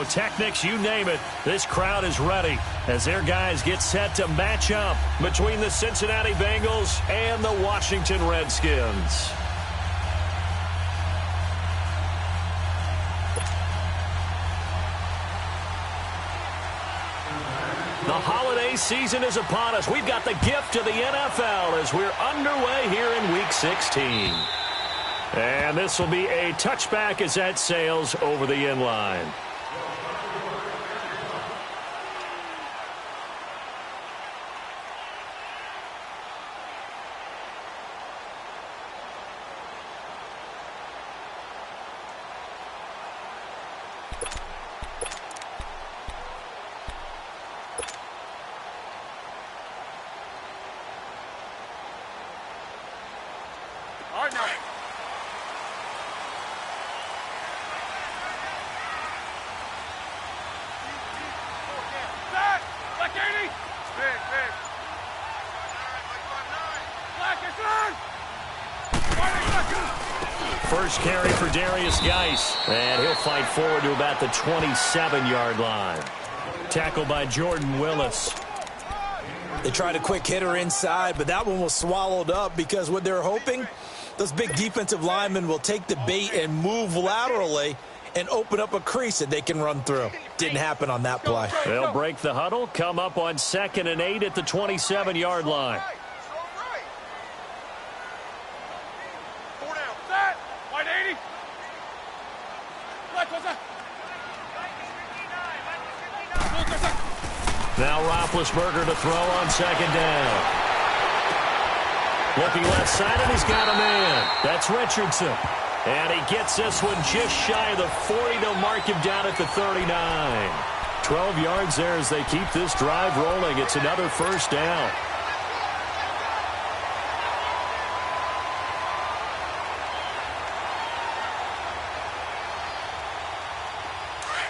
pyrotechnics, you name it. This crowd is ready as their guys get set to match up between the Cincinnati Bengals and the Washington Redskins. The holiday season is upon us. We've got the gift of the NFL as we're underway here in Week 16. And this will be a touchback as that sails over the end line. First carry for Darius Geis, and he'll fight forward to about the 27-yard line. Tackled by Jordan Willis. They tried a quick hitter inside, but that one was swallowed up because what they're hoping, those big defensive linemen will take the bait and move laterally and open up a crease that they can run through. Didn't happen on that play. They'll break the huddle, come up on 2nd and 8 at the 27-yard line. Now Roethlisberger to throw on 2nd down. Looking left side, and he's got a man. That's Richardson. And he gets this one just shy of the 40. They'll mark him down at the 39. 12 yards there as they keep this drive rolling. It's another first down.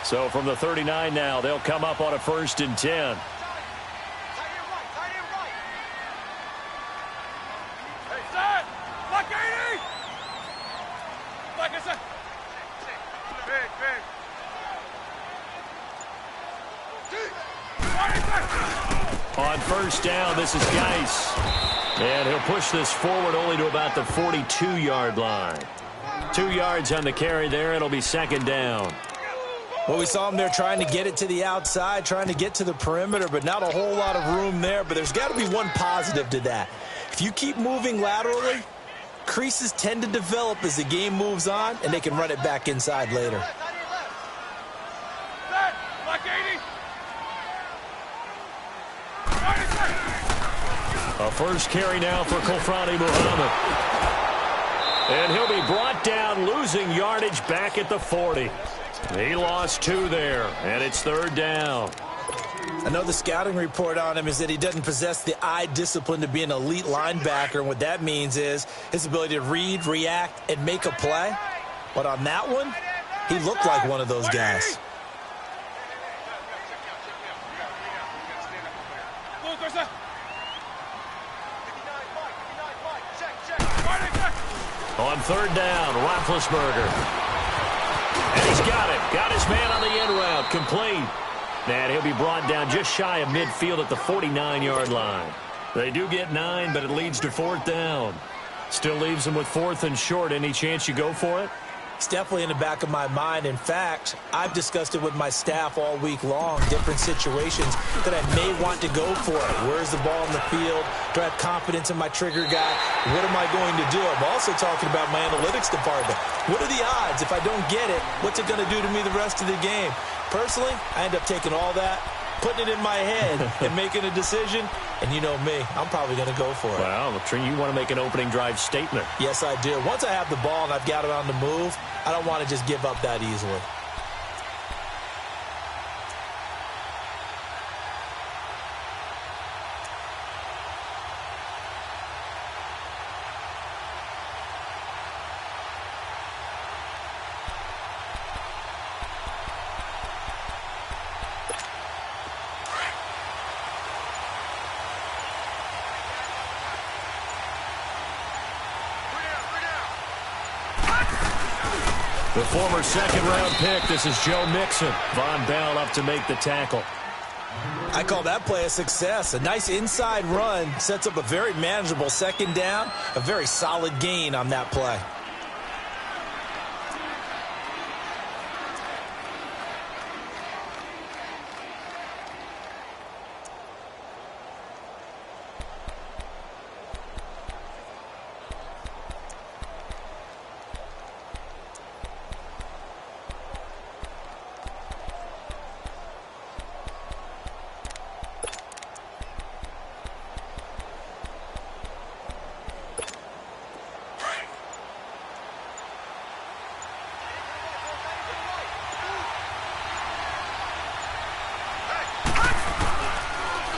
So from the 39 now, they'll come up on a 1st and 10. On 1st down, this is Geis. And he'll push this forward only to about the 42-yard line. 2 yards on the carry there. It'll be 2nd down. Well, we saw him there trying to get it to the outside, trying to get to the perimeter, but not a whole lot of room there. But there's got to be one positive to that. If you keep moving laterally, creases tend to develop as the game moves on, and they can run it back inside later. A first carry now for Kofrani Muhammad. And he'll be brought down, losing yardage back at the 40. He lost 2 there, and it's 3rd down. I know the scouting report on him is that he doesn't possess the eye discipline to be an elite linebacker, and what that means is his ability to read, react, and make a play. But on that one, he looked like one of those guys. On 3rd down, Roethlisberger. And he's got it. Got his man on the end route. Complete. And he'll be brought down just shy of midfield at the 49-yard line. They do get 9, but it leads to 4th down. Still leaves them with 4th and short. Any chance you go for it? It's definitely in the back of my mind. In fact, I've discussed it with my staff all week long, different situations that I may want to go for it. Where's the ball in the field? Do I have confidence in my trigger guy? What am I going to do? I'm also talking about my analytics department. What are the odds? If I don't get it, what's it going to do to me the rest of the game? Personally, I end up taking all that, putting it in my head, and making a decision. And you know me, I'm probably going to go for it. Well, you want to make an opening drive statement. Yes, I do. Once I have the ball and I've got it on the move, I don't want to just give up that easily. The former second-round pick, this is Joe Mixon. Von Bell up to make the tackle. I call that play a success. A nice inside run sets up a very manageable second down. A very solid gain on that play.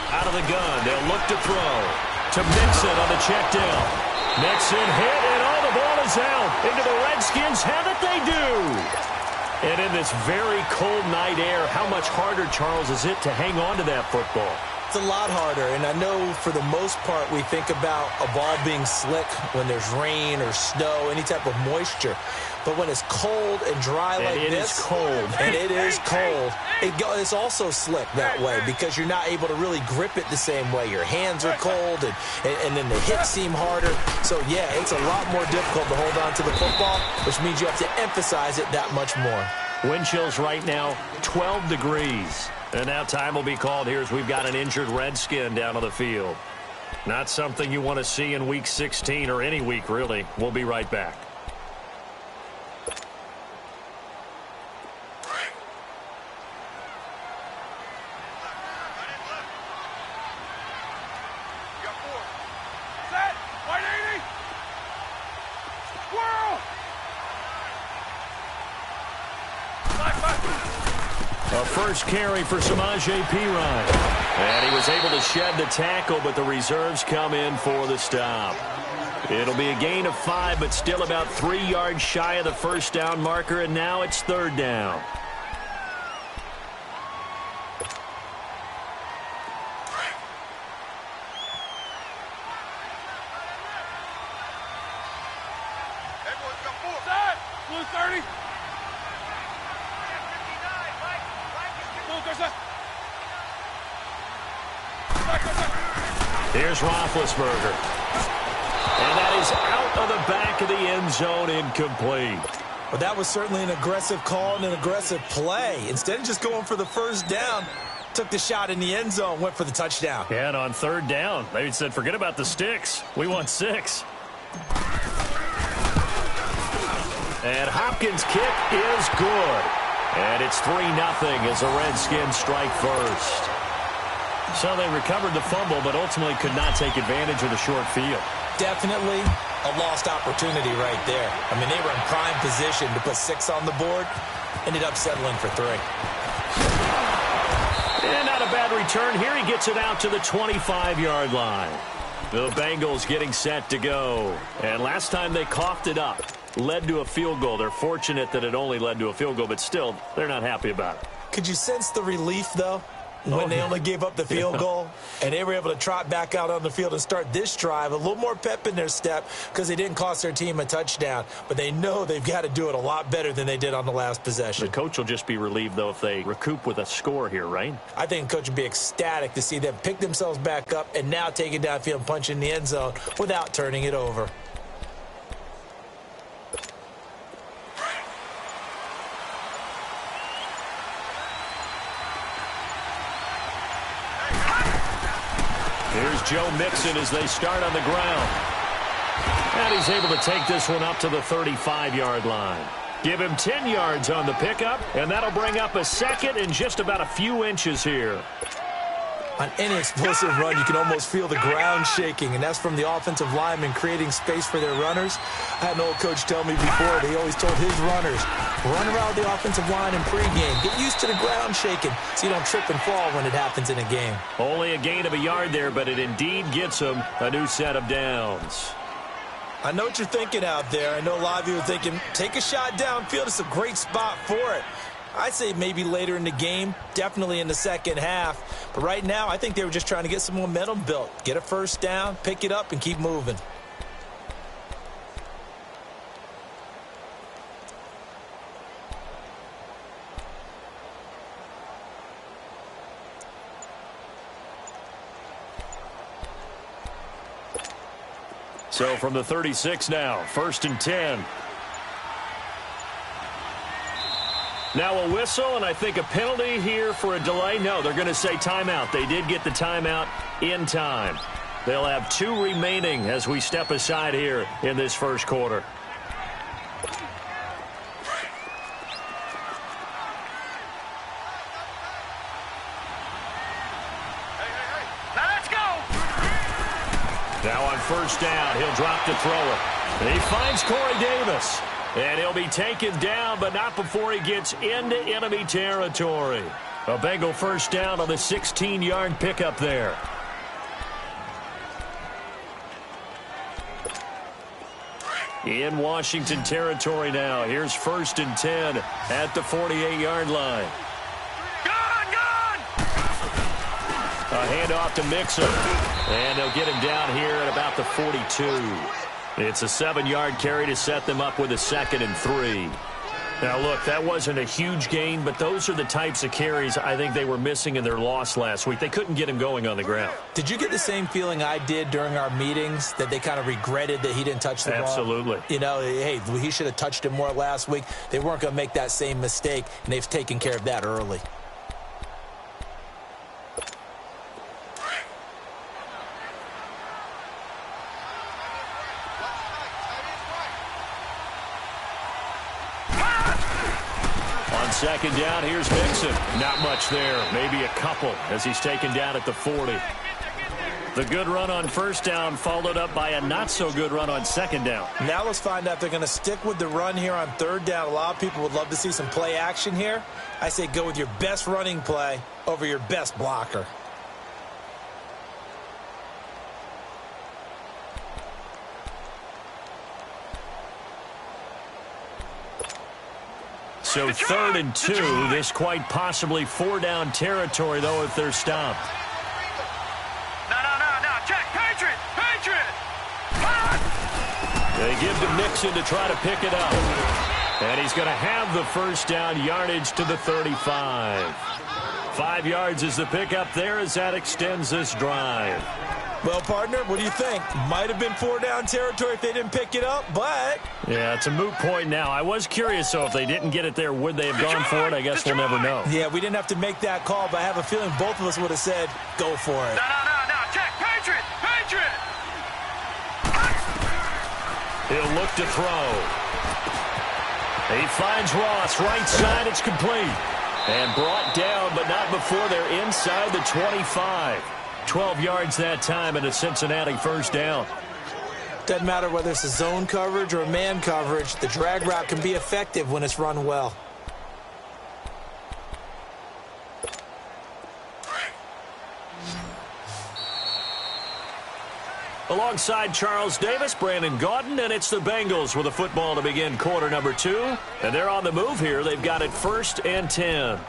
Out of the gun, they'll look to throw. To Mixon on the check down. Mixon hit, and all the ball is out. Into the Redskins have it, they do. And in this very cold night air, how much harder, Charles, is it to hang on to that football? It's a lot harder, and I know for the most part we think about a ball being slick when there's rain or snow, any type of moisture. But when it's cold and dry like this, it is cold. And it is cold, it's also slick that way because you're not able to really grip it the same way. Your hands are cold, and then the hits seem harder. So, yeah, it's a lot more difficult to hold on to the football, which means you have to emphasize it that much more. Wind chills right now, 12 degrees. And now time will be called here as we've got an injured Redskin down on the field. Not something you want to see in Week 16 or any week, really. We'll be right back. A first carry for Samaje Perine. And he was able to shed the tackle, but the reserves come in for the stop. It'll be a gain of 5, but still about 3 yards shy of the first down marker, and now it's third down. Blue 30. Here's Roethlisberger. And that is out of the back of the end zone, incomplete. Well, that was certainly an aggressive call and an aggressive play. Instead of just going for the first down, took the shot in the end zone, went for the touchdown. Yeah, and on third down, they said, forget about the sticks. We want 6. And Hopkins' kick is good. And it's 3-0 as the Redskins strike first. So they recovered the fumble, but ultimately could not take advantage of the short field. Definitely A lost opportunity right there. I mean, they were in prime position to put 6 on the board. Ended up settling for 3. And not a bad return here. He gets it out to the 25-yard line. The Bengals getting set to go. And last time they coughed it up. Led to a field goal. They're fortunate that it only led to a field goal, but still, they're not happy about it. Could you sense the relief, though, when they only gave up the field goal? And they were able to trot back out on the field and start this drive. A little more pep in their step because they didn't cost their team a touchdown. But they know they've got to do it a lot better than they did on the last possession. The coach will just be relieved, though, if they recoup with a score here, right? I think the coach would be ecstatic to see them pick themselves back up and now take it downfield and punch in the end zone without turning it over. Here's Joe Mixon as they start on the ground. And he's able to take this one up to the 35-yard line. Give him 10 yards on the pickup, and that'll bring up a second in just about a few inches here. On any explosive run, you can almost feel the ground shaking, and that's from the offensive linemen creating space for their runners. I had an old coach tell me before, they always told his runners, run around the offensive line in pregame. Get used to the ground shaking so you don't trip and fall when it happens in a game. Only a gain of a yard there, but it indeed gets them a new set of downs. I know what you're thinking out there. I know a lot of you are thinking, take a shot downfield. It's a great spot for it. I'd say maybe later in the game, definitely in the second half. But right now, I think they were just trying to get some momentum built. Get a first down, pick it up, and keep moving. So from the 36 now, 1st and 10. Now a whistle, and I think a penalty here for a delay. No, they're going to say timeout. They did get the timeout in time. They'll have 2 remaining as we step aside here in this first quarter. Let's go! Now on 1st down, he'll drop to throw it. And he finds Corey Davis. And he'll be taken down, but not before he gets into enemy territory. A Bengal 1st down on the 16-yard pickup there. In Washington territory now. Here's 1st and 10 at the 48-yard line. Gone! A handoff to Mixon. And they'll get him down here at about the 42. It's a 7-yard carry to set them up with a 2nd and 3. Now, look, that wasn't a huge gain, but those are the types of carries I think they were missing in their loss last week. They couldn't get him going on the ground. Did you get the same feeling I did during our meetings, that they kind of regretted that he didn't touch the ball? Absolutely. You know, hey, he should have touched him more last week. They weren't going to make that same mistake, and they've taken care of that early. On 2nd down, here's Mixon. Not much there. Maybe a couple as he's taken down at the 40. The good run on 1st down followed up by a not-so-good run on 2nd down. Now let's find out if they're going to stick with the run here on 3rd down. A lot of people would love to see some play action here. I say go with your best running play over your best blocker. So 3rd and 2, this quite possibly 4-down territory, though, if they're stopped. No. Check. Patriot! They give to Mixon to try to pick it up. And he's going to have the 1st down yardage to the 35. 5 yards is the pickup there as that extends this drive. Well, partner, what do you think? Might have been 4-down territory if they didn't pick it up, but... Yeah, it's a moot point now. I was curious, though, if they didn't get it there, would they have gone for it? I guess we'll never know. Yeah, we didn't have to make that call, but I have a feeling both of us would have said, go for it. No. Check. Patriot! He'll look to throw. He finds Ross. Right side, it's complete. And brought down, but not before they're inside the 25. 12 yards that time and a Cincinnati 1st down. Doesn't matter whether it's a zone coverage or a man coverage, the drag route can be effective when it's run well. Alongside Charles Davis, Brandon Gaudin, and it's the Bengals with a football to begin quarter number 2. And they're on the move here. They've got it 1st and 10.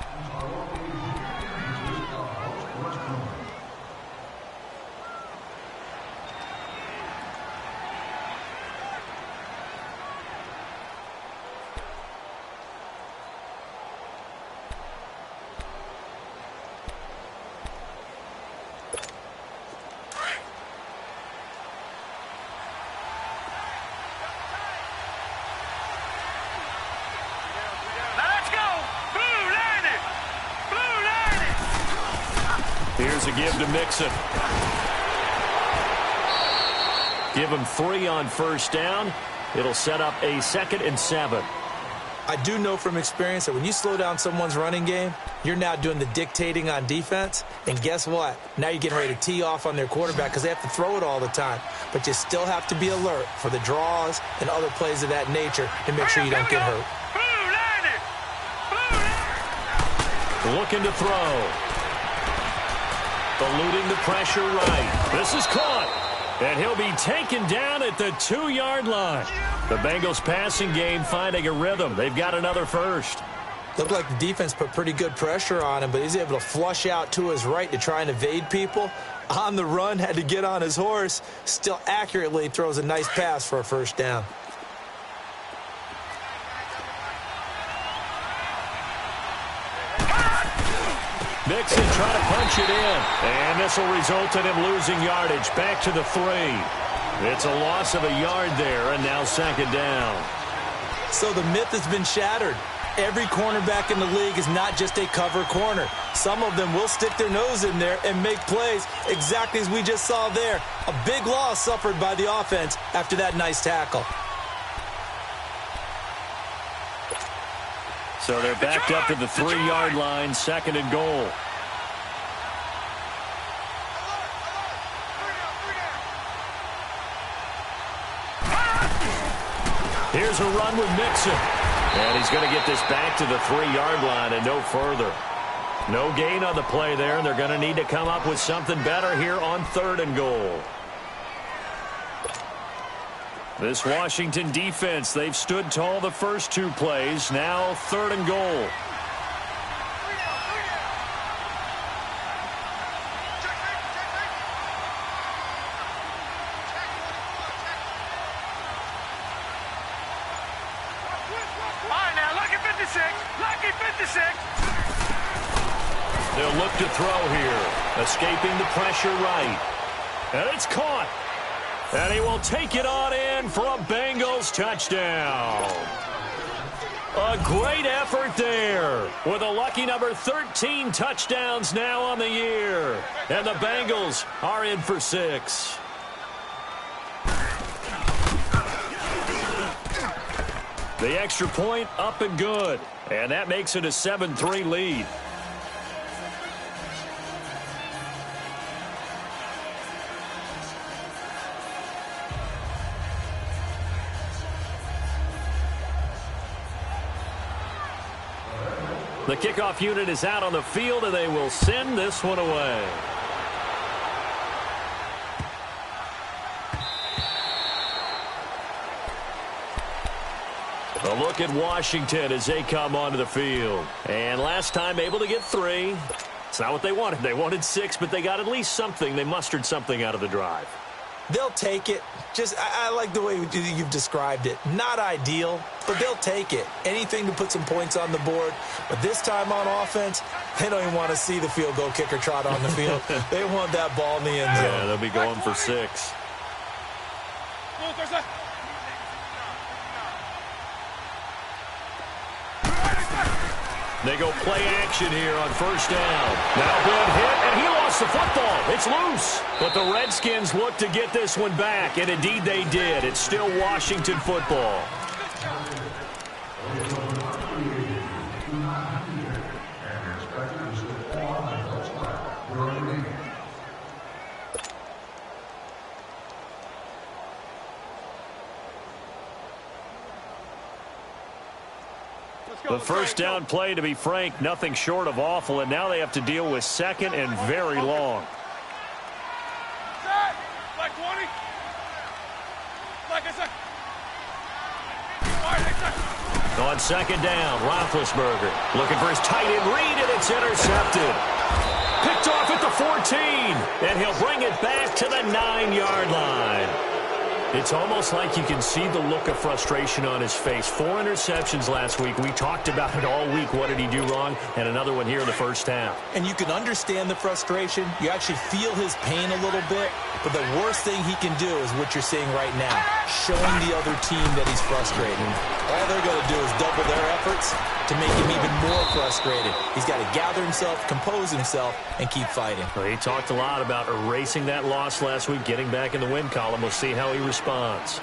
Here's a give to Mixon. Give him 3 on 1st down. It'll set up a 2nd and 7. I do know from experience that when you slow down someone's running game, you're now doing the dictating on defense. And guess what? Now you're getting ready to tee off on their quarterback because they have to throw it all the time. But you still have to be alert for the draws and other plays of that nature to make sure you don't get hurt. Looking to throw. Eluding the pressure right. This is caught. And he'll be taken down at the 2-yard line. The Bengals passing game finding a rhythm. They've got another first. Looked like the defense put pretty good pressure on him, but he's able to flush out to his right to try and evade people. On the run, had to get on his horse. Still accurately throws a nice pass for a 1st down. Mixon trying to punch it in. And this will result in him losing yardage. Back to the 3. It's a loss of a yard there, and now second down. So the myth has been shattered. Every cornerback in the league is not just a cover corner. Some of them will stick their nose in there and make plays exactly as we just saw there. A big loss suffered by the offense after that nice tackle. So they're backed up to the 3-yard line, second and goal. Here's a run with Mixon. And he's going to get this back to the 3-yard line and no further. No gain on the play there, and they're going to need to come up with something better here on third and goal. This Washington defense, they've stood tall the first 2 plays. Now third and goal. They'll look to throw here. Escaping the pressure right. And it's caught. And he will take it on in for a Bengals touchdown. A great effort there with a lucky number 13 touchdowns now on the year. And the Bengals are in for 6. The extra point up and good. And that makes it a 7-3 lead. The kickoff unit is out on the field, and they will send this one away. A look at Washington as they come onto the field. And last time able to get 3. It's not what they wanted. They wanted 6, but they got at least something. They mustered something out of the drive. They'll take it. I like the way you've described it. Not ideal, but they'll take it. Anything to put some points on the board. But this time on offense, they don't even want to see the field goal kicker trot on the field. They want that ball in the end zone. Yeah, they'll be going for 6. They go play action here on first down. Now good hit, and he lost the football. It's loose. But the Redskins look to get this one back, and indeed they did. It's still Washington football. The first down play, to be frank, nothing short of awful, and now they have to deal with second and very long. Like 20. Like I said. On second down, Roethlisberger looking for his tight end read, and it's intercepted. Picked off at the 14, and he'll bring it back to the 9-yard line. It's almost like you can see the look of frustration on his face. 4 interceptions last week. We talked about it all week. What did he do wrong? And another one here in the first half. And you can understand the frustration. You actually feel his pain a little bit. But the worst thing he can do is what you're seeing right now, showing the other team that he's frustrated. All they're going to do is double their efforts to make him even more frustrated. He's got to gather himself, compose himself, and keep fighting. Well, he talked a lot about erasing that loss last week, getting back in the win column. We'll see how he responds.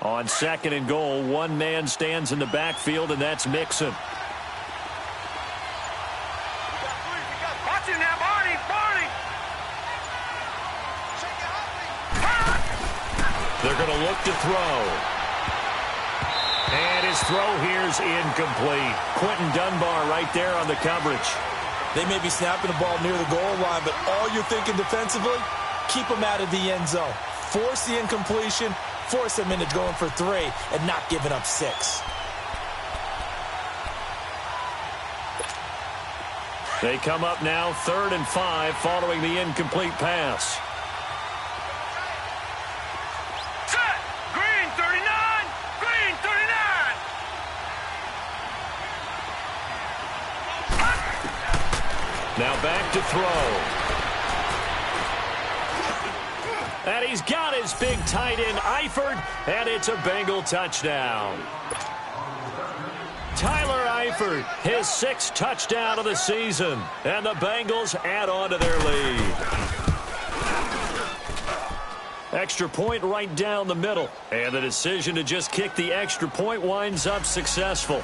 On second and goal, one man stands in the backfield, and that's Mixon. Watch him now, Barney. They're going to look to throw. And his throw here's incomplete. Quentin Dunbar right there on the coverage. They may be snapping the ball near the goal line, but all you're thinking defensively, keep them out of the end zone. Force the incompletion, force them into going for 3 and not giving up 6. They come up now 3rd and 5 following the incomplete pass. Set! Green 39! Green 39! Now back to throw. And he's got his big tight end, Eifert, and it's a Bengal touchdown. Tyler Eifert, his 6th touchdown of the season, and the Bengals add on to their lead. Extra point right down the middle, and the decision to just kick the extra point winds up successful.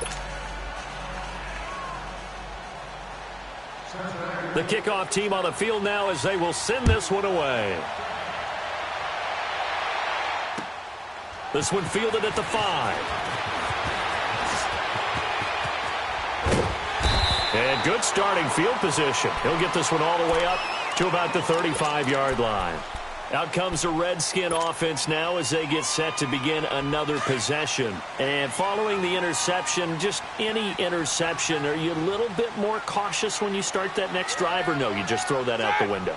The kickoff team on the field now as they will send this one away. This one fielded at the 5. And good starting field position. He'll get this one all the way up to about the 35-yard line. Out comes the Redskin offense now as they get set to begin another possession. And following the interception, just any interception, are you a little bit more cautious when you start that next drive, or no, you just throw that out the window?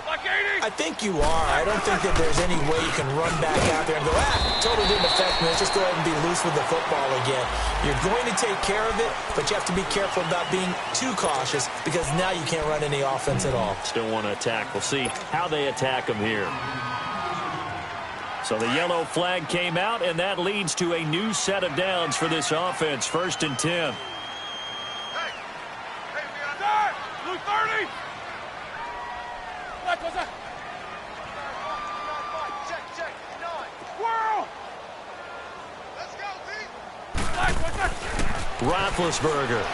I think you are. I don't think that there's any way you can run back out there and go, totally didn't affect me. Let's just go ahead and be loose with the football again. You're going to take care of it, but you have to be careful about being too cautious because now you can't run any offense at all. Still want to attack. We'll see how they attack them here. So the yellow flag came out, and that leads to a new set of downs for this offense. 1st and 10. Hey, we got blue 30! What's that? Check, 9. Whirl! Let's go, Pete! What's that? Roethlisberger.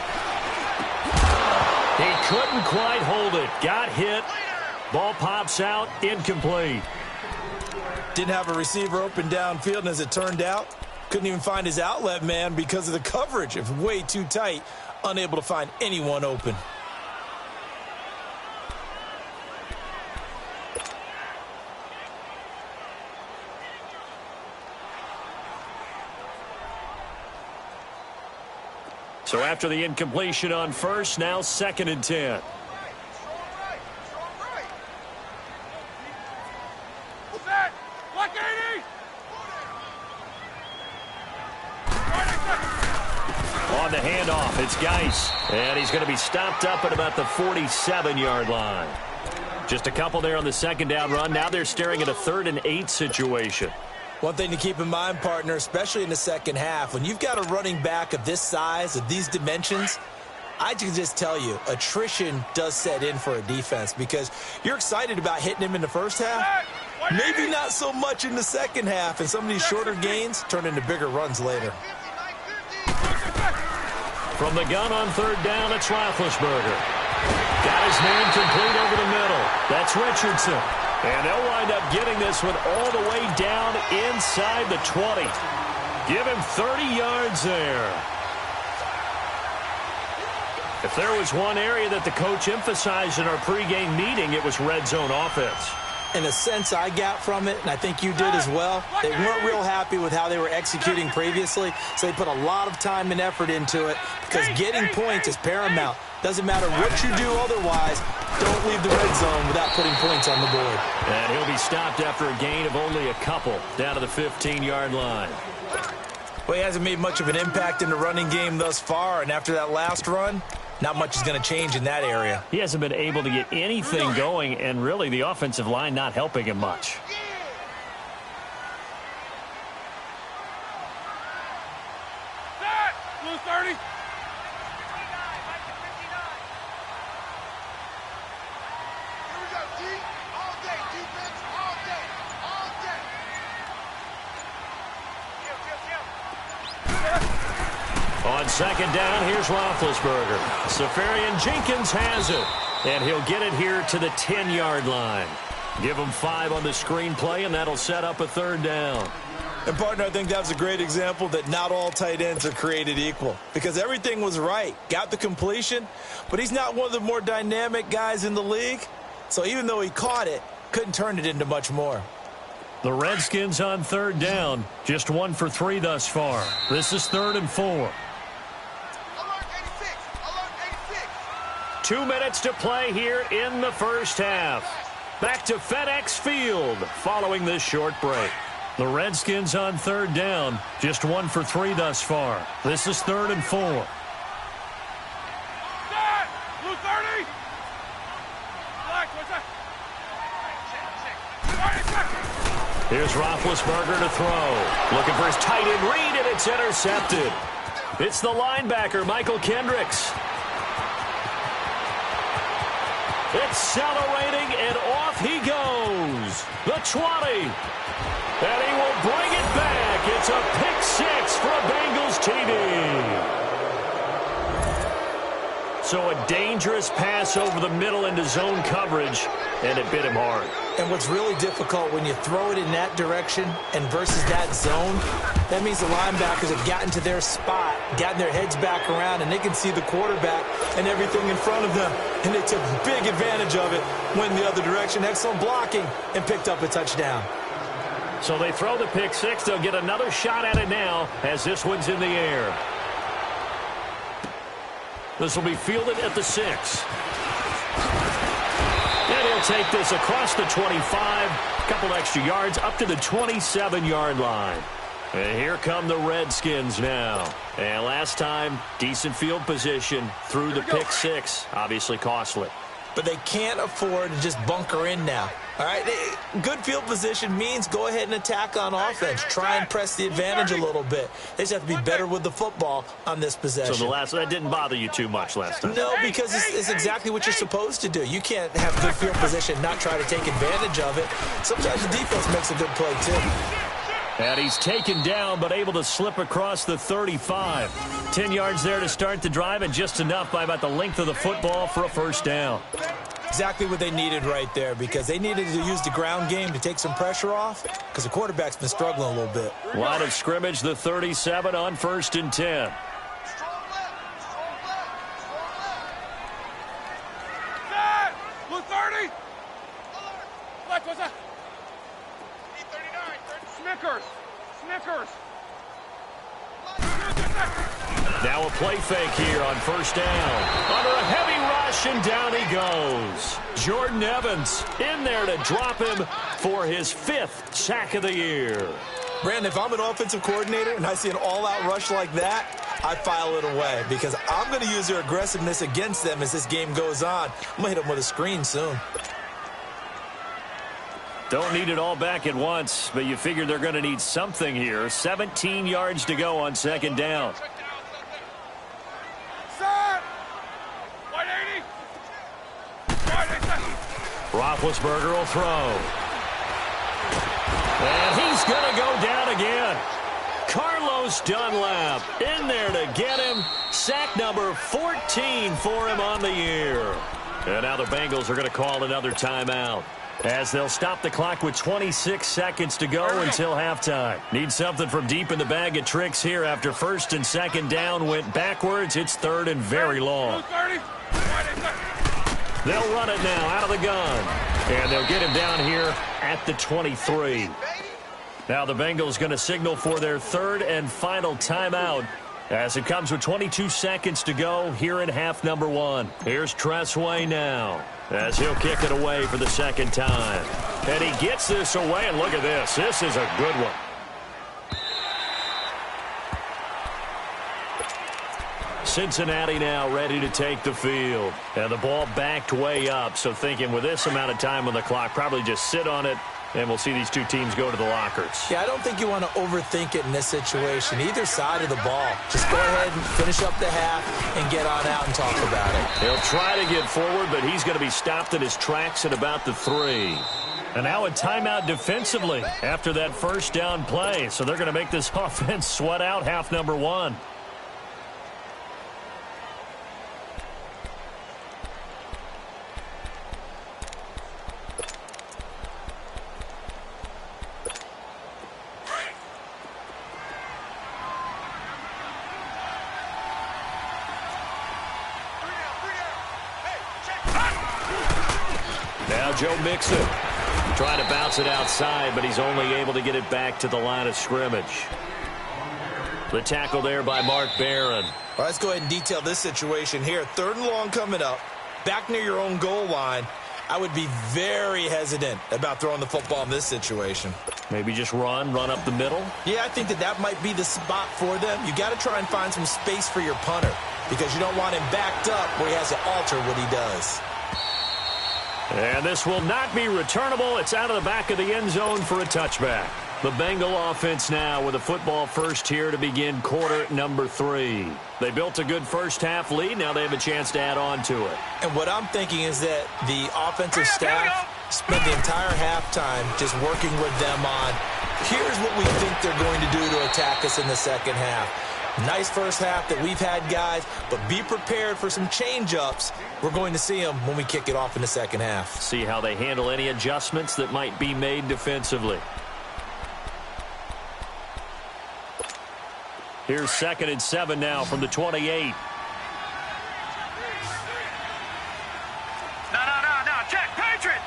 He couldn't quite hold it. Got hit. Ball pops out. Incomplete. Didn't have a receiver open downfield, and as it turned out, couldn't even find his outlet man because of the coverage. It was way too tight, unable to find anyone open. So after the incompletion on 1st, now 2nd and 10. On the handoff, it's Geis. And he's going to be stopped up at about the 47-yard line. Just a couple there on the 2nd down run. Now they're staring at a 3rd and 8 situation. One thing to keep in mind, partner, especially in the second half, when you've got a running back of this size, of these dimensions, I can just tell you, attrition does set in for a defense because you're excited about hitting him in the first half. Maybe not so much in the second half, and some of these shorter gains turn into bigger runs later. From the gun on 3rd down, it's Roethlisberger. Got his man complete over the middle. That's Richardson. And they'll wind up getting this one all the way down inside the 20. Give him 30 yards there. If there was one area that the coach emphasized in our pregame meeting, it was red zone offense. In a sense I got from it, and I think you did as well, they weren't real happy with how they were executing previously, so they put a lot of time and effort into it because getting points is paramount. Doesn't matter what you do otherwise, don't leave the red zone without putting points on the board. And he'll be stopped after a gain of only a couple down to the 15-yard line. Well, he hasn't made much of an impact in the running game thus far, and after that last run, not much is going to change in that area. He hasn't been able to get anything going, and really the offensive line not helping him much. Blue 30. On 2nd down, here's Roethlisberger. Safarian Jenkins has it, and he'll get it here to the 10-yard line. Give him 5 on the screenplay, and that'll set up a 3rd down. And, partner, I think that's a great example that not all tight ends are created equal because everything was right. Got the completion, but he's not one of the more dynamic guys in the league. So even though he caught it, couldn't turn it into much more. The Redskins on third down, just 1 for 3 thus far. This is 3rd and 4. Alert 86. Alert 86. 2 minutes to play here in the first half. Back to FedEx Field following this short break. The Redskins on third down, just 1 for 3 thus far. This is 3rd and 4. Set. Blue 30. Black, what's that? Check. Here's Roethlisberger to throw. Looking for his tight end read, and it's intercepted. It's the linebacker, Michael Kendricks. Accelerating, and off he goes. The 20. And he will bring it back. It's a pick 6 for a Bengals TD. So a dangerous pass over the middle into zone coverage, and it bit him hard. And what's really difficult when you throw it in that direction and versus that zone, that means the linebackers have gotten to their spot, gotten their heads back around, and they can see the quarterback and everything in front of them. And they took big advantage of it, went in the other direction, excellent blocking, and picked up a touchdown. So they throw the pick 6. They'll get another shot at it now as this one's in the air. This will be fielded at the 6. And he'll take this across the 25. A couple extra yards up to the 27-yard line. And here come the Redskins now. And last time, decent field position through the pick 6. Obviously costly. But they can't afford to just bunker in now. All right, good field position means go ahead and attack on offense. Try and press the advantage a little bit. They just have to be better with the football on this possession. So that didn't bother you too much last time? No, because it's exactly what you're supposed to do. You can't have good field position, not try to take advantage of it. Sometimes the defense makes a good play, too. And he's taken down, but able to slip across the 35. 10 yards there to start the drive, and just enough by about the length of the football for a first down. Exactly what they needed right there, because they needed to use the ground game to take some pressure off, because the quarterback's been struggling a little bit. Line of scrimmage, the 37 on 1st and 10. Strong left. Strong left. Set. Blue 30. Alert. Black, what's that? E39. Snickers. Now a play fake here on 1st down. Under a heavy rush, and down he goes. Jordan Evans in there to drop him for his 5th sack of the year. Brandon, if I'm an offensive coordinator and I see an all-out rush like that, I file it away, because I'm going to use their aggressiveness against them as this game goes on. I'm going to hit them with a screen soon. Don't need it all back at once, but you figure they're going to need something here. 17 yards to go on 2nd down. Set. White 80. Roethlisberger will throw. And he's going to go down again. Carlos Dunlap in there to get him. Sack number 14 for him on the year. And now the Bengals are going to call another timeout, as they'll stop the clock with 26 seconds to go until halftime. Need something from deep in the bag of tricks here after 1st and 2nd down went backwards. It's 3rd and very long. They'll run it now out of the gun. And they'll get him down here at the 23. Now the Bengals going to signal for their 3rd and final timeout, as it comes with 22 seconds to go here in half number 1. Here's Tressway now, as he'll kick it away for the 2nd time. And he gets this away, and look at this. This is a good one. Cincinnati now ready to take the field. And the ball backed way up, so thinking with this amount of time on the clock, probably just sit on it, and we'll see these two teams go to the lockers. Yeah, I don't think you want to overthink it in this situation. Either side of the ball. Just go ahead and finish up the half and get on out and talk about it. He'll try to get forward, but he's going to be stopped in his tracks at about the 3. And now a timeout defensively after that 1st down play. So they're going to make this offense sweat out half number 1. Joe Mixon Trying to bounce it outside, but he's only able to get it back to the line of scrimmage. The tackle there by Mark Barron. Well, let's go ahead and detail this situation here. 3rd and long coming up, back near your own goal line. I would be very hesitant about throwing the football in this situation. Maybe just run up the middle? Yeah, I think that might be the spot for them. You got to try and find some space for your punter because you don't want him backed up where he has to alter what he does. And this will not be returnable. It's out of the back of the end zone for a touchback. The Bengal offense now with a football first here to begin quarter number 3. They built a good first-half lead. Now they have a chance to add on to it. And what I'm thinking is that the offensive staff spent the entire halftime just working with them on, here's what we think they're going to do to attack us in the second half. Nice first half that we've had, guys, but be prepared for some change-ups. We're going to see them when we kick it off in the second half. See how they handle any adjustments that might be made defensively. Here's 2nd and 7 now from the 28. No. Check. Patriot.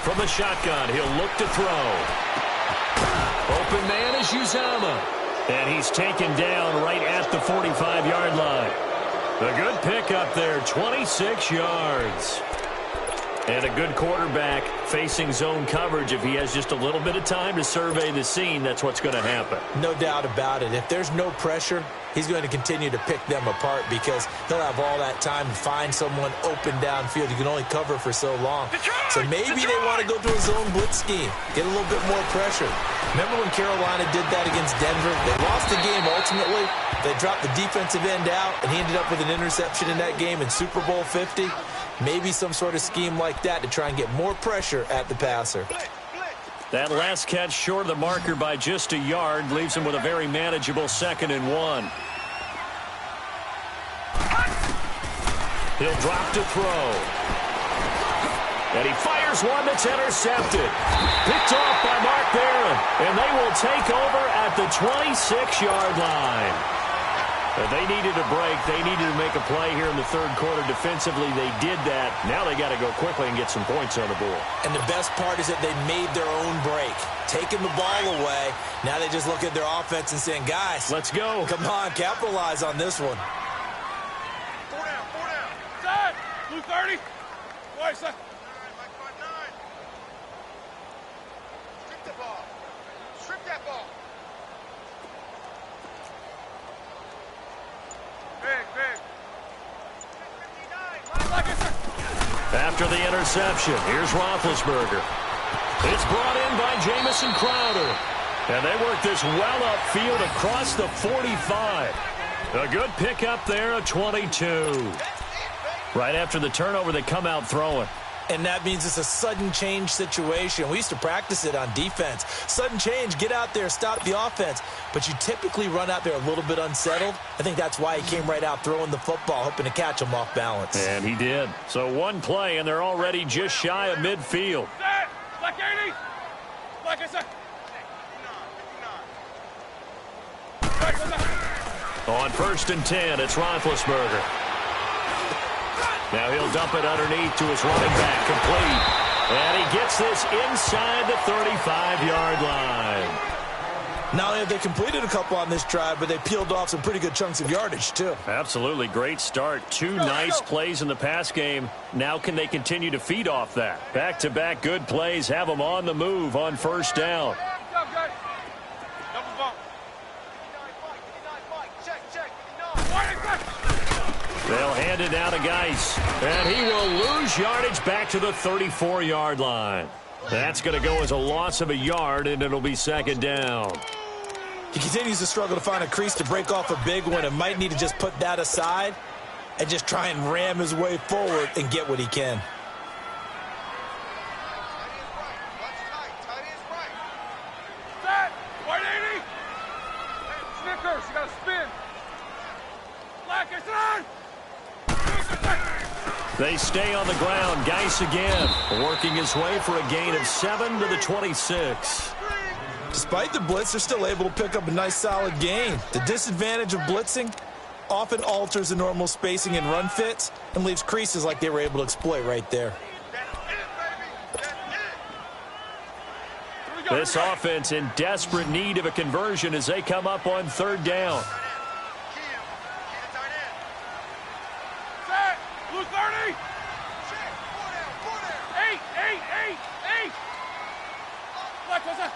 From the shotgun, he'll look to throw. Open man is Uzama. And he's taken down right at the 45-yard line. A good pickup there, 26 yards. And a good quarterback facing zone coverage. If he has just a little bit of time to survey the scene, that's what's going to happen. No doubt about it. If there's no pressure, he's going to continue to pick them apart because he'll have all that time to find someone open downfield. You can only cover for so long. So maybe they want to go to a zone blitz scheme, get a little bit more pressure. Remember when Carolina did that against Denver? They lost the game ultimately. They dropped the defensive end out, and he ended up with an interception in that game in Super Bowl 50. Maybe some sort of scheme like that to try and get more pressure at the passer. That last catch short of the marker by just a yard leaves him with a very manageable 2nd and 1. He'll drop to throw. And he fires one that's intercepted. Picked off by Mark Barron. And they will take over at the 26-yard line. They needed a break. They needed to make a play here in the 3rd quarter. Defensively, they did that. Now they got to go quickly and get some points on the board. And the best part is that they made their own break, taking the ball away. Now they just look at their offense and saying, guys, let's go. Come on, capitalize on this one. 4 down. Side. Blue 30. Boy, son. Strip the ball. Strip that ball. Big. After the interception, here's Roethlisberger. It's brought in by Jamison Crowder. And they work this well upfield across the 45. A good pickup there, a 22. Right after the turnover, they come out throwing. And that means it's a sudden change situation. We used to practice it on defense. Sudden change, get out there, stop the offense. But you typically run out there a little bit unsettled. I think that's why he came right out throwing the football, hoping to catch him off balance. And he did. So one play, and they're already just shy of midfield. Like 80. Like I said. On 1st and 10, it's Roethlisberger. Now he'll dump it underneath to his running back, complete. And he gets this inside the 35-yard line. Not only have they completed a couple on this drive, but they peeled off some pretty good chunks of yardage, too. Absolutely. Great start. Two nice plays in the pass game. Now can they continue to feed off that? Back-to-back good plays have them on the move on 1st down. They'll hand it down to Geis. And he will lose yardage back to the 34-yard line. That's going to go as a loss of a yard, and it'll be 2nd down. He continues to struggle to find a crease to break off a big one and might need to just put that aside and just try and ram his way forward and get what he can. Set! 180! Snickers, you got to spin. Black is on! They stay on the ground. Geis again, working his way for a gain of 7 to the 26. Despite the blitz, they're still able to pick up a nice solid gain. The disadvantage of blitzing often alters the normal spacing and run fits and leaves creases like they were able to exploit right there. This offense in desperate need of a conversion as they come up on third down. Set. Blue 30. 8. Black, what's that?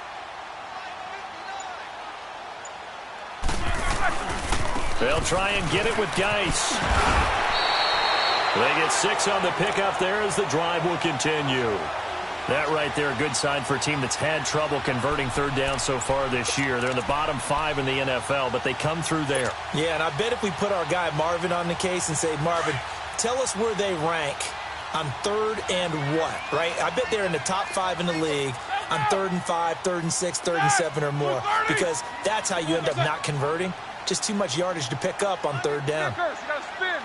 They'll try and get it with Geis. They get 6 on the pickup there as the drive will continue. That right there, a good sign for a team that's had trouble converting third down so far this year. They're in the bottom 5 in the NFL, but they come through there. Yeah, and I bet if we put our guy Marvin on the case and say, Marvin, tell us where they rank on third and what, right? I bet they're in the top 5 in the league on 3rd and 5, 3rd and 6, 3rd and 7 or more, because that's how you end up not converting. Just too much yardage to pick up on third down. You got to spin.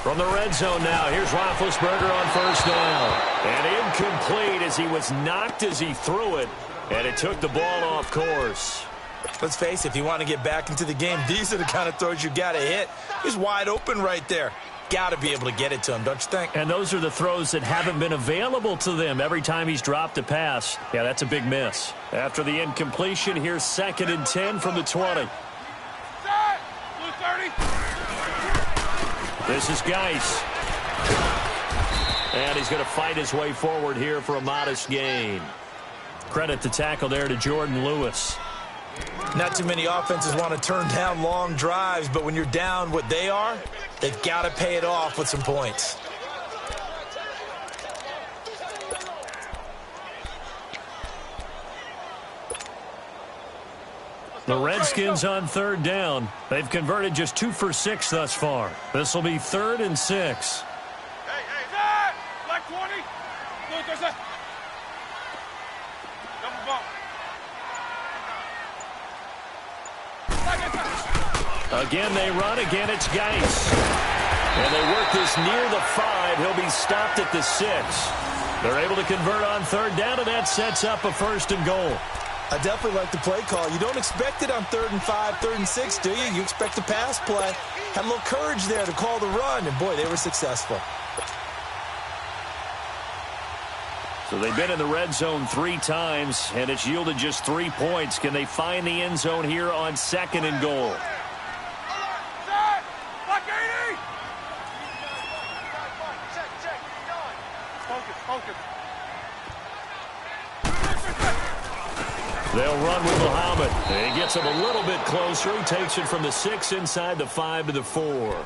From the red zone now, here's Roethlisberger on first down. And incomplete as he was knocked as he threw it, and it took the ball off course. Let's face it, if you want to get back into the game, these are the kind of throws you got to hit. He's wide open right there. Got to be able to get it to him, don't you think? And those are the throws that haven't been available to them every time he's dropped a pass. Yeah, that's a big miss. After the incompletion, here's 2nd and 10 from the 20. Set. Blue 30. This is Geis. And he's going to fight his way forward here for a modest gain. Credit the tackle there to Jordan Lewis. Not too many offenses want to turn down long drives, but when you're down what they are, they've got to pay it off with some points. The Redskins on third down. They've converted just 2 for 6 thus far. This will be 3rd and 6. Hey, set. Black 20. Blue, there's a double bump. Again, they run. Again, it's Geis. And they work this near the 5. He'll be stopped at the 6. They're able to convert on third down, and that sets up a 1st and goal. I definitely like the play call. You don't expect it on 3rd and 5, 3rd and 6, do you? You expect a pass play. Had a little courage there to call the run, and boy, they were successful. So they've been in the red zone 3 times, and it's yielded just 3 points. Can they find the end zone here on 2nd and goal? Set. Black 80. Focus. They'll run with Muhammad. And he gets him a little bit closer. He takes it from the 6 inside the 5 to the 4.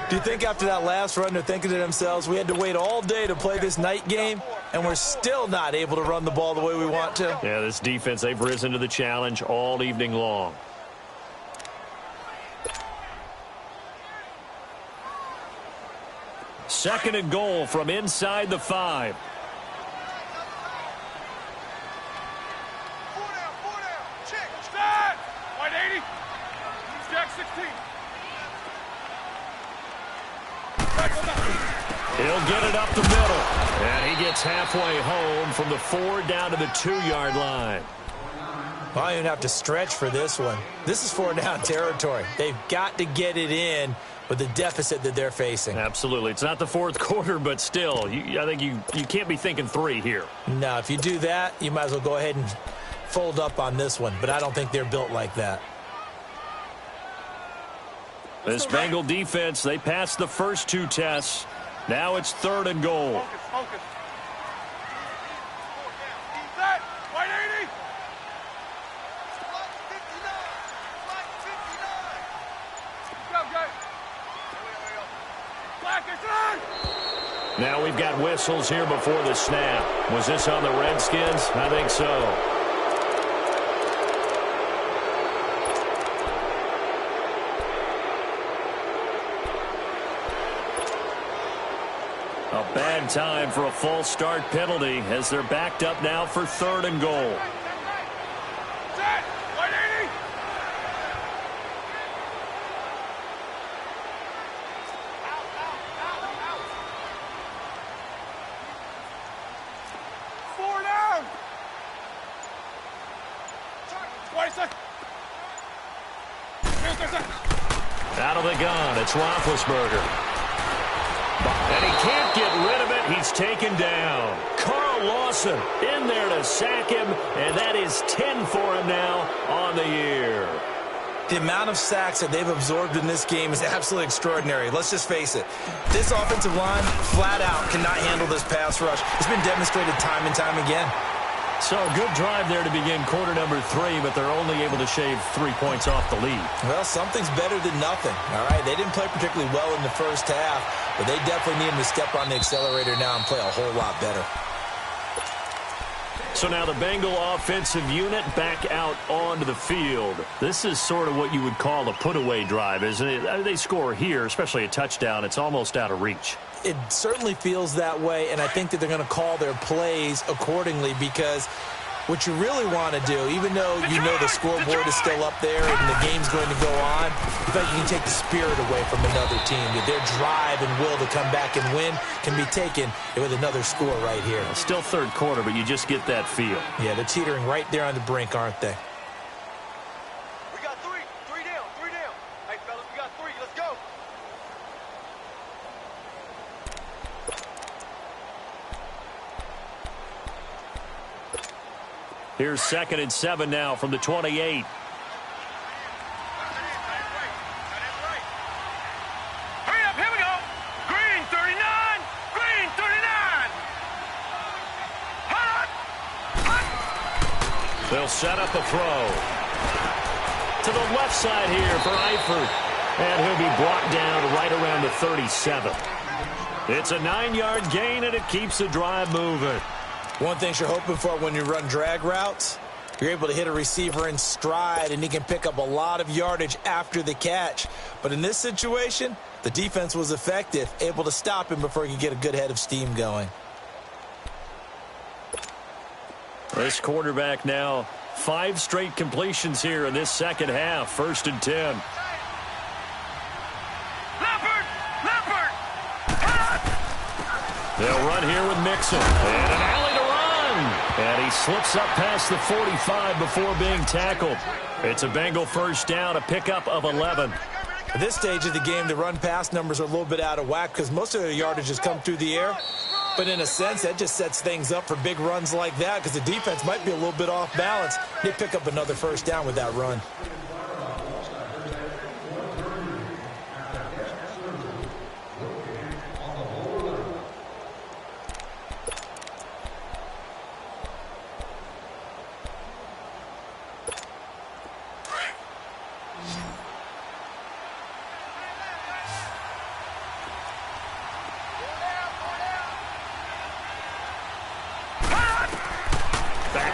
Do you think after that last run they're thinking to themselves, we had to wait all day to play this night game, and we're still not able to run the ball the way we want to? Yeah, this defense, they've risen to the challenge all evening long. Second and goal from inside the 5. Set. White 80. Jack 16. He'll get it up the middle. And he gets halfway home from the 4 down to the 2-yard line. Well, I don't even have to stretch for this one. This is 4 down territory. They've got to get it in with the deficit that they're facing. Absolutely. It's not the 4th quarter, but still, I think you can't be thinking 3 here. No, if you do that, you might as well go ahead and fold up on this one, but I don't think they're built like that. This Bengal defense, they passed the first 2 tests. Now it's 3rd and goal. Focus. Set. White 80. Go, guys. Black is on. Now we've got whistles here before the snap. Was this on the Redskins? I think so. A bad time for a false start penalty as they're backed up now for 3rd and goal. Set. White 80. Four down. 20 seconds. Out of the gun, it's Roethlisberger. And he can't get rid of it. He's taken down. Carl Lawson in there to sack him, and that is 10 for him now on the year. The amount of sacks that they've absorbed in this game is absolutely extraordinary. Let's just face it. This offensive line, flat out, cannot handle this pass rush. It's been demonstrated time and time again. So a good drive there to begin quarter number 3, but they're only able to shave 3 points off the lead. Well, something's better than nothing, all right? They didn't play particularly well in the first half, but they definitely need them to step on the accelerator now and play a whole lot better. So now the Bengal offensive unit back out onto the field. This is sort of what you would call a put-away drive, isn't it? They score here, especially a touchdown. It's almost out of reach. It certainly feels that way, and I think that they're going to call their plays accordingly because what you really want to do, even though you know the scoreboard is still up there and the game's going to go on, you think you can take the spirit away from another team. That their drive and will to come back and win can be taken with another score right here. Still third quarter, but you just get that feel. Yeah, they're teetering right there on the brink, aren't they? We got three. Three down. Hey, fellas, we got 3. Let's go. Here's 2nd and 7 now from the 28. Hurry up, here we go. Green 39. Green 39. Hot. They'll set up a throw. To the left side here for Eifert. And he'll be brought down right around the 37. It's a 9-yard gain, and it keeps the drive moving. One thing you're hoping for when you run drag routes, you're able to hit a receiver in stride, and he can pick up a lot of yardage after the catch. But in this situation, the defense was effective, able to stop him before he could get a good head of steam going. This quarterback now, 5 straight completions here in this second half. 1st and 10. They'll run here with Mixon. And an alley to run. And he slips up past the 45 before being tackled. It's a Bengal first down, a pickup of 11. At this stage of the game, the run-pass numbers are a little bit out of whack because most of their yardage has come through the air. But in a sense, that just sets things up for big runs like that because the defense might be a little bit off balance. They pick up another first down with that run.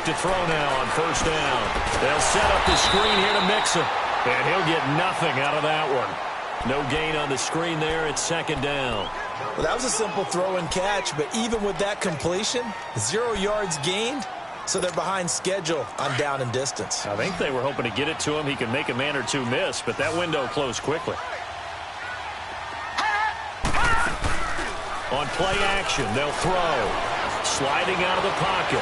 To throw now on first down. They'll set up the screen here to Mixon. And he'll get nothing out of that one. No gain on the screen there. It's 2nd down. Well, that was a simple throw and catch, but even with that completion, 0 yards gained, so they're behind schedule on down and distance. I think they were hoping to get it to him. He could make a man or two miss, but that window closed quickly. On play action, they'll throw. Sliding out of the pocket.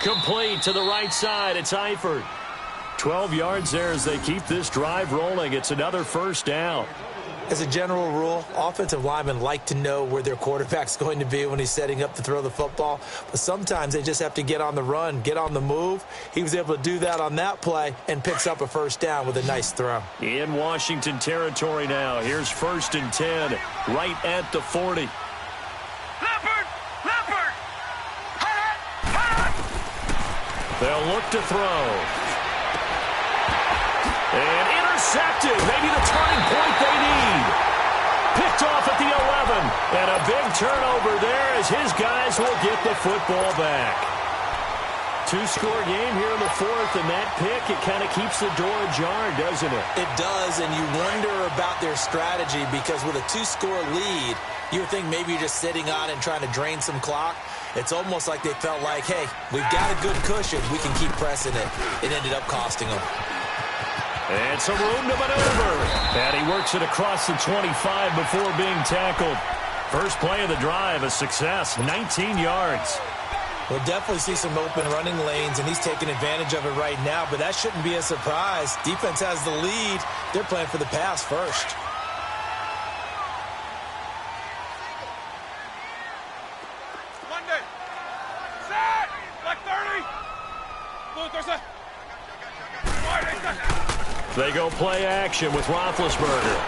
Complete to the right side. It's Eifert. 12 yards there as they keep this drive rolling. It's another first down. As a general rule, offensive linemen like to know where their quarterback's going to be when he's setting up to throw the football. But sometimes they just have to get on the run, get on the move. He was able to do that on that play and picks up a first down with a nice throw. In Washington territory now. Here's 1st and 10 right at the 40. They'll look to throw. And intercepted. Maybe the turning point they need. Picked off at the 11. And a big turnover there as his guys will get the football back. 2-score game here in the 4th, and that pick, it kind of keeps the door ajar, doesn't it? It does, and you wonder about their strategy because with a 2-score lead, you would think maybe you're just sitting on and trying to drain some clock. It's almost like they felt like, hey, we've got a good cushion. We can keep pressing it. It ended up costing them. And some room to maneuver. And he works it across the 25 before being tackled. First play of the drive, a success, 19 yards. We'll definitely see some open running lanes, and he's taking advantage of it right now, but that shouldn't be a surprise. Defense has the lead. They're playing for the pass first. Monday. Set. Like 30. They go play action with Roethlisberger.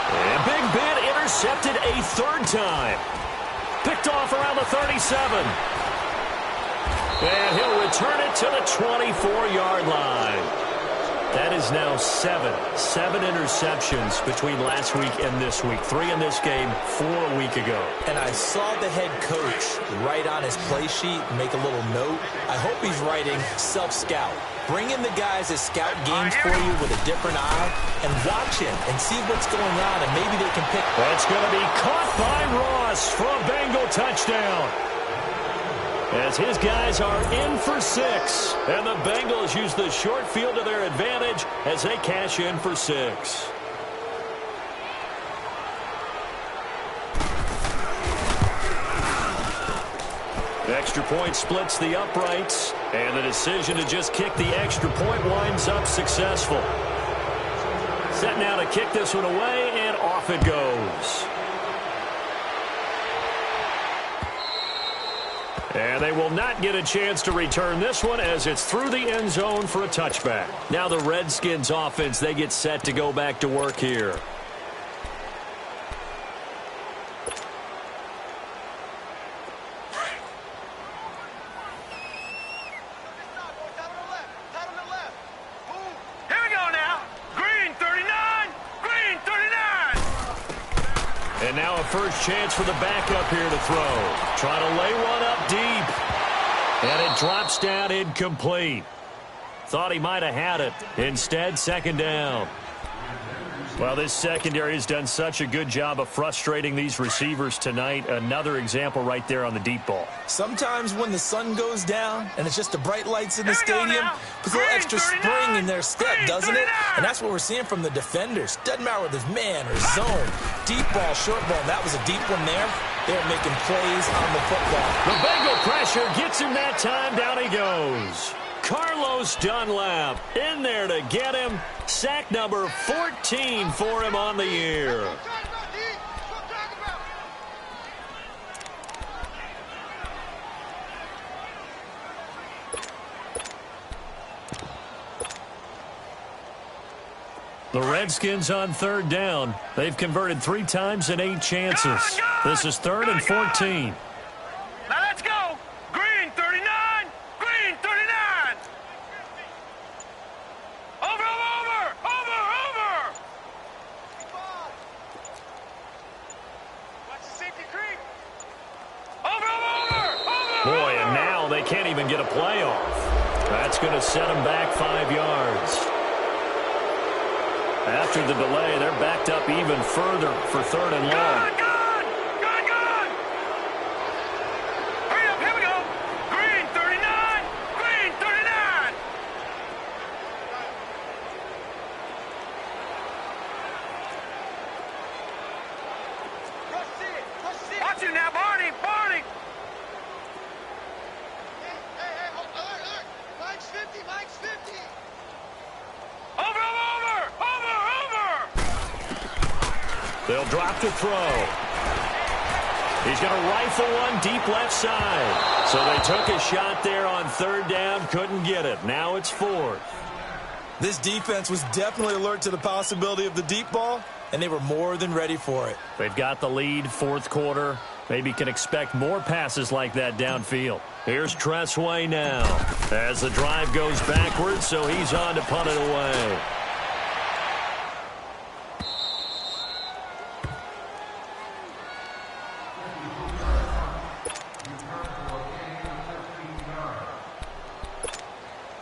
And Big Ben intercepted a third time. Picked off around the 37. And he'll return it to the 24-yard line. That is now seven interceptions between last week and this week. 3 in this game, 4 a week ago. And I saw the head coach write on his play sheet, make a little note. I hope he's writing self-scout. Bring in the guys that scout games for you with a different eye and watch him and see what's going on, and maybe they can pick. That's going to be caught by Ross for a Bengal touchdown. As his guys are in for 6. And the Bengals use the short field to their advantage as they cash in for 6. The extra point splits the uprights, and the decision to just kick the extra point winds up successful. Set now to kick this one away, and off it goes. And they will not get a chance to return this one as it's through the end zone for a touchback. Now the Redskins offense, they get set to go back to work here. And now a first chance for the backup here to throw. Trying to lay one up deep. And it drops down incomplete. Thought he might have had it. Instead, second down. Well, this secondary has done such a good job of frustrating these receivers tonight. Another example right there on the deep ball. Sometimes when the sun goes down and it's just the bright lights in the stadium, puts a little extra spring in their step, doesn't it? And that's what we're seeing from the defenders. Doesn't matter whether it's man or zone. Deep ball, short ball. That was a deep one there. They're making plays on the football. The Bengal pressure gets him that time. Down he goes. Carlos Dunlap in there to get him. Sack number 14 for him on the year. The Redskins on third down. They've converted 3 times in 8 chances. This is 3rd and 14. Now let's go. Green 39. Green 39. Over. Watch the safety creep. Over. Boy, and now they can't even get a play off. That's going to set them back 5 yards. After the delay, they're backed up even further for 3rd and long. Good. Hurry up, here we go. Green 39. Green 39. Watch it now, Barney. Hey, alert. Mike's 50. Over. They'll drop to throw. He's going to rifle one deep left side. So they took a shot there on 3rd down, couldn't get it. Now it's 4th. This defense was definitely alert to the possibility of the deep ball, and they were more than ready for it. They've got the lead, 4th quarter. Maybe can expect more passes like that downfield. Here's Tressway now as the drive goes backwards, so he's on to punt it away.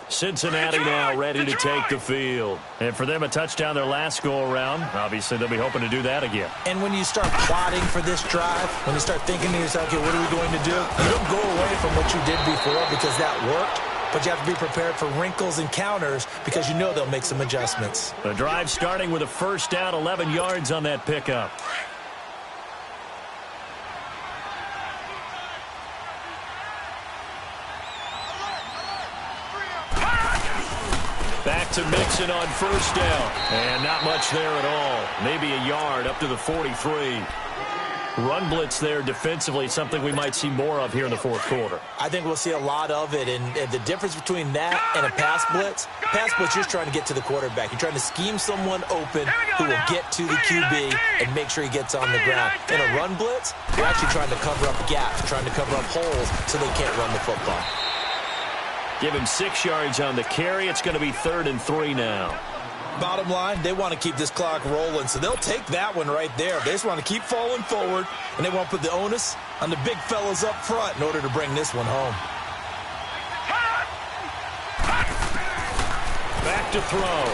Cincinnati now ready to take the field. And for them, a touchdown their last go-around. Obviously, they'll be hoping to do that again. And when you start plotting for this drive, when you start thinking to yourself, okay, what are we going to do? You don't go away from what you did before because that worked, but you have to be prepared for wrinkles and counters because you know they'll make some adjustments. The drive starting with a first down, 11 yards on that pickup. Back to Mixon on first down. And not much there at all. Maybe a yard up to the 43. Run blitz there defensively, something we might see more of here in the fourth quarter. I think we'll see a lot of it, and the difference between that and a pass blitz, you're trying to get to the quarterback. You're trying to scheme someone open who will get to the QB and make sure he gets on the ground. In a run blitz, you're actually trying to cover up gaps, trying to cover up holes so they can't run the football. Give him 6 yards on the carry. It's going to be 3rd and 3 now. Bottom line, they want to keep this clock rolling, so they'll take that one right there. They just want to keep falling forward, and they want to put the onus on the big fellas up front in order to bring this one home. Back to throw.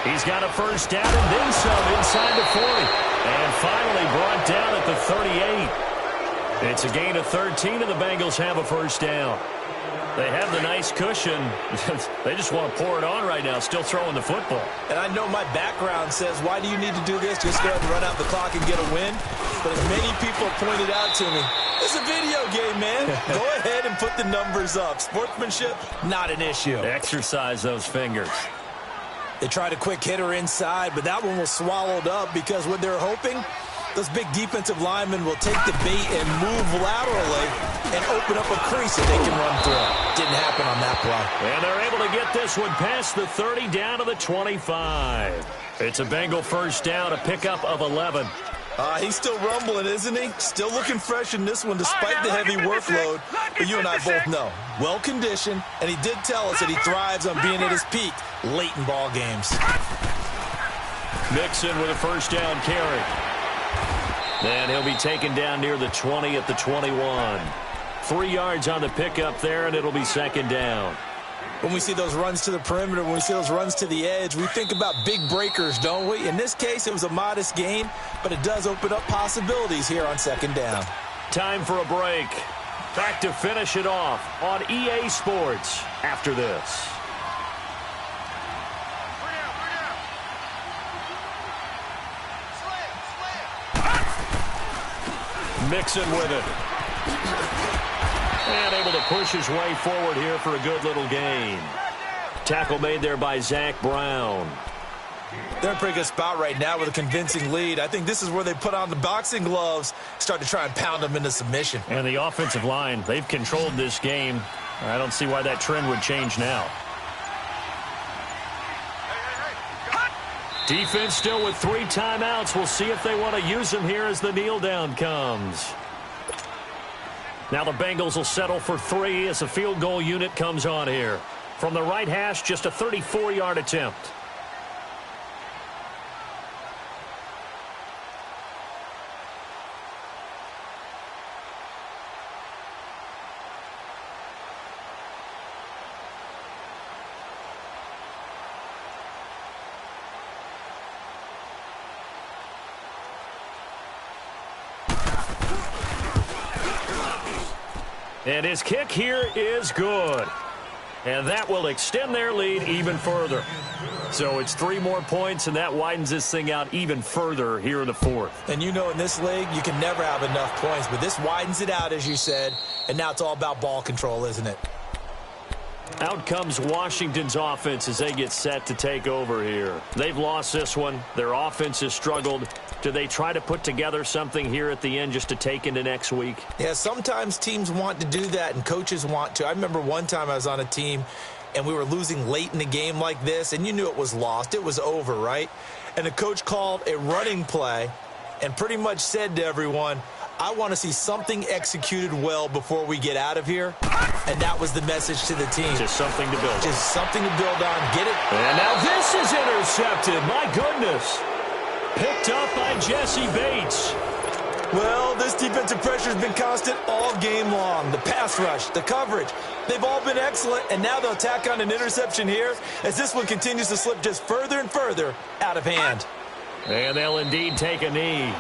He's got a first down and then some inside the 40. And finally brought down at the 38. It's a gain of 13, and the Bengals have a first down. They have the nice cushion. They just want to pour it on right now, still throwing the football. And I know my background says, why do you need to do this? Just go ahead and run out the clock and get a win. But as many people have pointed out to me, it's a video game, man. Go ahead and put the numbers up. Sportsmanship, not an issue. Exercise those fingers. They tried a quick hitter inside, but that one was swallowed up because what they're hoping, those big defensive linemen will take the bait and move laterally and open up a crease that they can run through. Didn't happen on that play. And they're able to get this one past the 30 down to the 25. It's a Bengal first down, a pickup of 11. He's still rumbling, isn't he? Still looking fresh in this one despite the heavy workload. But you and I both know, well-conditioned, and he did tell us that he thrives on being at his peak late in ball games. Mixon with a first down carry. And he'll be taken down near the 20 at the 21. 3 yards on the pickup there, and it'll be second down. When we see those runs to the perimeter, when we see those runs to the edge, we think about big breakers, don't we? In this case, it was a modest gain, but it does open up possibilities here on second down. Time for a break. Back to finish it off on EA Sports after this. Mixon with it. And able to push his way forward here for a good little gain. Tackle made there by Zach Brown. They're in a pretty good spot right now with a convincing lead. I think this is where they put on the boxing gloves, start to try and pound them into submission. And the offensive line, they've controlled this game. I don't see why that trend would change now. Defense still with 3 timeouts. We'll see if they want to use them here as the kneel down comes. Now the Bengals will settle for 3 as the field goal unit comes on here. From the right hash, just a 34-yard attempt. And his kick here is good. And that will extend their lead even further. So it's 3 more points, and that widens this thing out even further here in the fourth. And you know in this league, you can never have enough points. But this widens it out, as you said. And now it's all about ball control, isn't it? Out comes Washington's offense as they get set to take over here. They've lost this one. Their offense has struggled. Do they try to put together something here at the end just to take into next week? Yeah, sometimes teams want to do that and coaches want to. I remember one time I was on a team and we were losing late in the game like this, and you knew it was lost. It was over, right? And the coach called a running play and pretty much said to everyone, I want to see something executed well before we get out of here. And that was the message to the team. Just something to build on. Just something to build on. Get it? And now this is intercepted. My goodness. Picked up by Jesse Bates. Well, this defensive pressure has been constant all game long. The pass rush, the coverage, they've all been excellent. And now they'll tack on an interception here as this one continues to slip just further and further out of hand. And they'll indeed take a knee.